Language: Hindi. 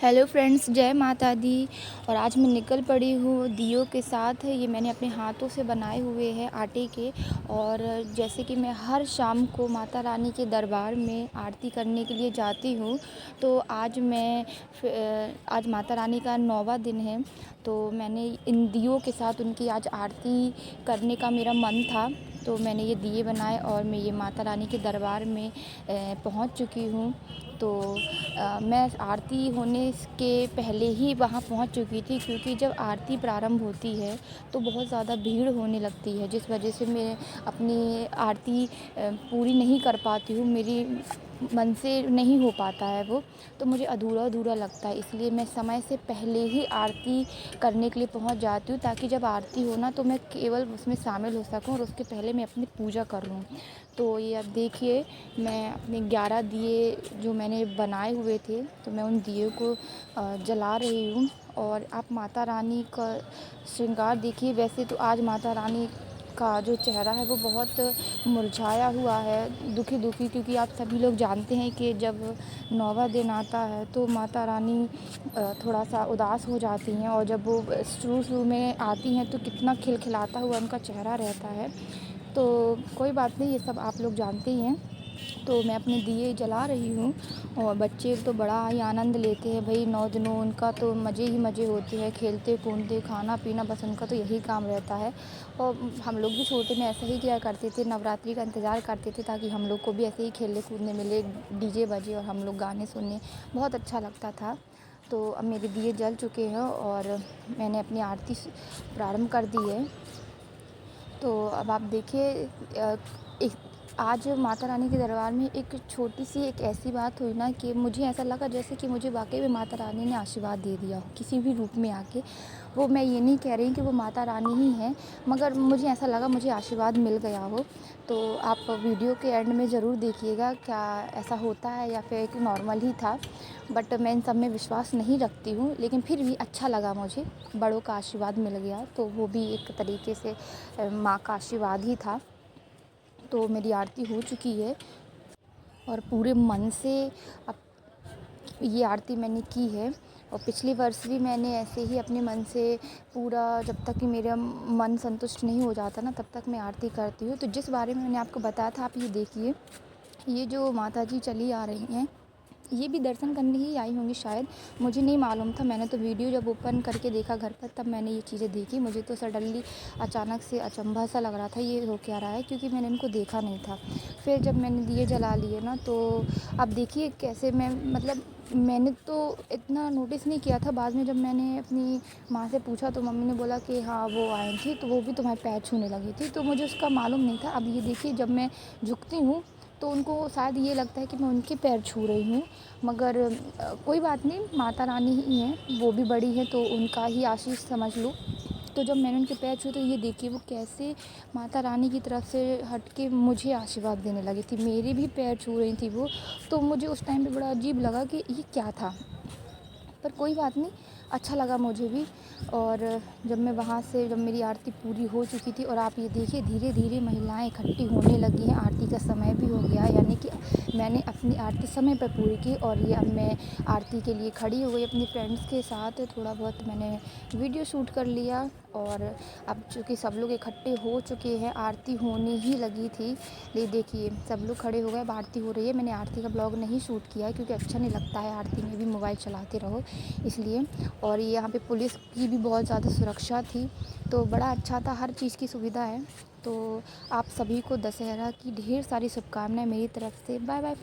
हेलो फ्रेंड्स, जय माता दी। और आज मैं निकल पड़ी हूँ दियों के साथ। ये मैंने अपने हाथों से बनाए हुए हैं आटे के। और जैसे कि मैं हर शाम को माता रानी के दरबार में आरती करने के लिए जाती हूँ, तो आज माता रानी का 9वां दिन है। तो मैंने इन दियों के साथ उनकी आज आरती करने का मेरा मन था, तो मैंने ये दिए बनाए और मैं ये माता रानी के दरबार में पहुँच चुकी हूँ। तो मैं आरती होने के पहले ही वहाँ पहुँच चुकी थी, क्योंकि जब आरती प्रारंभ होती है तो बहुत ज़्यादा भीड़ होने लगती है, जिस वजह से मैं अपनी आरती पूरी नहीं कर पाती हूँ। मेरी मन से नहीं हो पाता है वो, तो मुझे अधूरा-अधूरा लगता है। इसलिए मैं समय से पहले ही आरती करने के लिए पहुँच जाती हूँ, ताकि जब आरती हो ना तो मैं केवल उसमें शामिल हो सकूँ और उसके पहले मैं अपनी पूजा कर लूँ। तो ये अब देखिए, मैं अपने 11 दिए जो मैंने बनाए हुए थे, तो मैं उन दिए को जला रही हूँ। और आप माता रानी का श्रृंगार देखिए। वैसे तो आज माता रानी का जो चेहरा है वो बहुत मुरझाया हुआ है, दुखी-दुखी, क्योंकि आप सभी लोग जानते हैं कि जब 9वां दिन आता है तो माता रानी थोड़ा-सा उदास हो जाती हैं, और जब वो शुरू-शुरू में आती हैं तो कितना खिलखिलाता हुआ उनका चेहरा रहता है। तो कोई बात नहीं, ये सब आप लोग जानते ही हैं। तो मैं अपने दिए जला रही हूँ, और बच्चे तो बड़ा ही आनंद लेते हैं भई। 9 दिनों उनका तो मज़े ही मज़े होते हैं, खेलते-कूदते, खाना-पीना, बस उनका तो यही काम रहता है। और हम लोग भी छोटे में ऐसा ही किया करते थे, नवरात्रि का इंतज़ार करते थे ताकि हम लोग को भी ऐसे ही खेलने-कूदने मिले, डीजे बजे और हम लोग गाने सुने, बहुत अच्छा लगता था। तो अब मेरे दिए जल चुके हैं और मैंने अपनी आरती प्रारंभ कर दी है। तो अब आप देखिए, एक आज माता रानी के दरबार में एक छोटी-सी एक ऐसी बात हुई ना, कि मुझे ऐसा लगा जैसे कि मुझे वाक़ई में माता रानी ने आशीर्वाद दे दिया हो, किसी भी रूप में आके। वो, मैं ये नहीं कह रही कि वो माता रानी ही हैं, मगर मुझे ऐसा लगा मुझे आशीर्वाद मिल गया हो। तो आप वीडियो के एंड में ज़रूर देखिएगा, क्या ऐसा होता है या फिर एक नॉर्मल ही था। बट मैं इन सब में विश्वास नहीं रखती हूँ, लेकिन फिर भी अच्छा लगा मुझे, बड़ों का आशीर्वाद मिल गया, तो वो भी एक तरीके से माँ का आशीर्वाद ही था। तो मेरी आरती हो चुकी है और पूरे मन से अब ये आरती मैंने की है। और पिछले वर्ष भी मैंने ऐसे ही अपने मन से पूरा, जब तक कि मेरा मन संतुष्ट नहीं हो जाता ना, तब तक मैं आरती करती हूँ। तो जिस बारे में मैंने आपको बताया था, आप ये देखिए, ये जो माता जी चली आ रही हैं, ये भी दर्शन करने ही आई होंगी शायद, मुझे नहीं मालूम था। मैंने तो वीडियो जब ओपन करके देखा घर पर, तब मैंने ये चीज़ें देखी। मुझे तो सडनली अचानक से अचंभा सा लग रहा था, ये हो क्या रहा है, क्योंकि मैंने इनको देखा नहीं था। फिर जब मैंने दिए जला लिए ना, तो अब देखिए कैसे मैं, मतलब मैंने तो इतना नोटिस नहीं किया था। बाद में जब मैंने अपनी माँ से पूछा तो मम्मी ने बोला कि हाँ, वो आई थी तो वो भी तुम्हारे पैर छूने लगी थी, तो मुझे उसका मालूम नहीं था। अब ये देखिए, जब मैं झुकती हूँ तो उनको शायद ये लगता है कि मैं उनके पैर छू रही हूँ, मगर कोई बात नहीं, माता रानी ही हैं, वो भी बड़ी हैं, तो उनका ही आशीष समझ लो। तो जब मैंने उनके पैर छुए, तो ये देखिए वो कैसे माता रानी की तरफ से हट के मुझे आशीर्वाद देने लगी थी, मेरे भी पैर छू रही थी वो। तो मुझे उस टाइम पे बड़ा अजीब लगा कि ये क्या था, पर कोई बात नहीं, अच्छा लगा मुझे भी। और जब मैं वहाँ से, जब मेरी आरती पूरी हो चुकी थी, और आप ये देखिए धीरे-धीरे महिलाएं इकट्ठी होने लगी हैं, आरती का समय भी हो गया, यानी कि मैंने अपनी आरती समय पर पूरी की। और ये अब मैं आरती के लिए खड़ी हो गई अपनी फ्रेंड्स के साथ, थोड़ा बहुत मैंने वीडियो शूट कर लिया। और अब चूँकि सब लोग इकट्ठे हो चुके हैं, आरती होने ही लगी थी, ये देखिए सब लोग खड़े हो गए, अब आरती हो रही है। मैंने आरती का ब्लॉग नहीं शूट किया है, क्योंकि अच्छा नहीं लगता है आरती में भी मोबाइल चलाते रहो, इसलिए। और ये यहाँ पे पुलिस की भी बहुत ज़्यादा सुरक्षा थी, तो बड़ा अच्छा था, हर चीज़ की सुविधा है। तो आप सभी को दशहरा की ढेर सारी शुभकामनाएँ मेरी तरफ से। Bye bye.